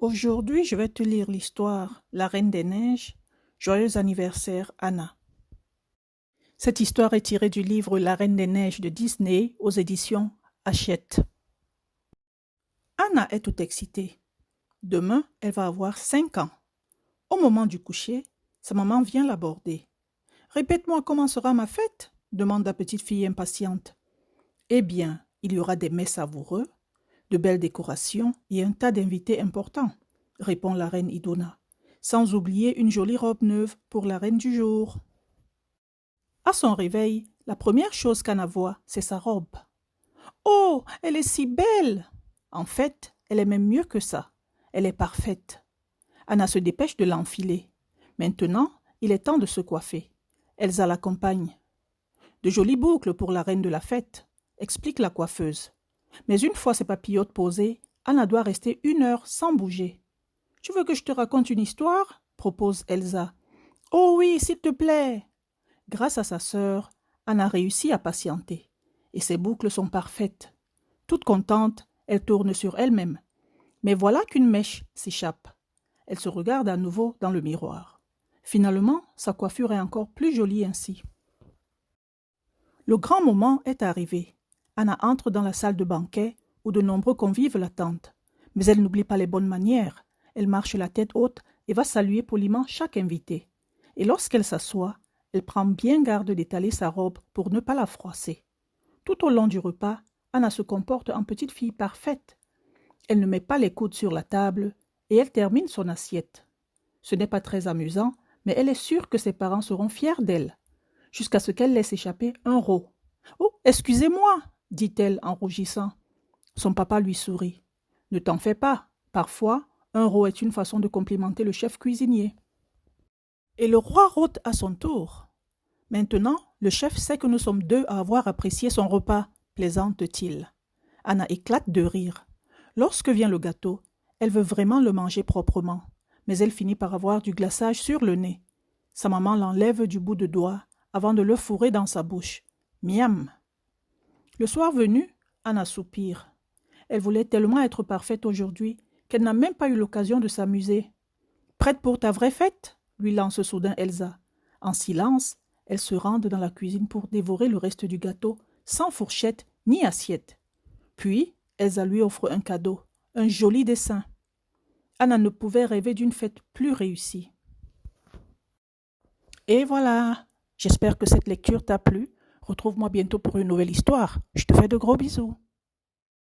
Aujourd'hui, je vais te lire l'histoire La Reine des Neiges. Joyeux anniversaire, Anna. Cette histoire est tirée du livre La Reine des Neiges de Disney aux éditions Hachette. Anna est toute excitée. Demain, elle va avoir 5 ans. Au moment du coucher, sa maman vient l'aborder. « Répète-moi comment sera ma fête ?» demande la petite fille impatiente. « Eh bien, il y aura des mets savoureux, de belles décorations et un tas d'invités importants, » répond la reine Iduna, sans oublier une jolie robe neuve pour la reine du jour. À son réveil, la première chose qu'Anna voit, c'est sa robe. « Oh, elle est si belle !» En fait, elle est même mieux que ça. Elle est parfaite. Anna se dépêche de l'enfiler. Maintenant, il est temps de se coiffer. Elsa l'accompagne. « De jolies boucles pour la reine de la fête », explique la coiffeuse. Mais une fois ses papillotes posées, Anna doit rester 1 heure sans bouger. « Tu veux que je te raconte une histoire ?» propose Elsa. « Oh oui, s'il te plaît !» Grâce à sa sœur, Anna réussit à patienter. Et ses boucles sont parfaites. Toute contente, elle tourne sur elle-même. Mais voilà qu'une mèche s'échappe. Elle se regarde à nouveau dans le miroir. Finalement, sa coiffure est encore plus jolie ainsi. Le grand moment est arrivé. Anna entre dans la salle de banquet où de nombreux convives l'attendent. Mais elle n'oublie pas les bonnes manières. Elle marche la tête haute et va saluer poliment chaque invité. Et lorsqu'elle s'assoit, elle prend bien garde d'étaler sa robe pour ne pas la froisser. Tout au long du repas, Anna se comporte en petite fille parfaite. Elle ne met pas les coudes sur la table et elle termine son assiette. Ce n'est pas très amusant, mais elle est sûre que ses parents seront fiers d'elle, jusqu'à ce qu'elle laisse échapper un rot. « Oh, excusez-moi !» dit-elle en rougissant. Son papa lui sourit. « Ne t'en fais pas, parfois, un rot est une façon de complimenter le chef cuisinier. » Et le roi rôte à son tour. « Maintenant, le chef sait que nous sommes 2 à avoir apprécié son repas, » plaisante-t-il. Anna éclate de rire. Lorsque vient le gâteau, elle veut vraiment le manger proprement, mais elle finit par avoir du glaçage sur le nez. Sa maman l'enlève du bout de doigt avant de le fourrer dans sa bouche. Miam! Le soir venu, Anna soupire. Elle voulait tellement être parfaite aujourd'hui qu'elle n'a même pas eu l'occasion de s'amuser. « Prête pour ta vraie fête ?» lui lance soudain Elsa. En silence, elles se rendent dans la cuisine pour dévorer le reste du gâteau, sans fourchette ni assiette. Puis, Elsa lui offre un cadeau, un joli dessin. Anna ne pouvait rêver d'une fête plus réussie. Et voilà, j'espère que cette lecture t'a plu. Retrouve-moi bientôt pour une nouvelle histoire. Je te fais de gros bisous.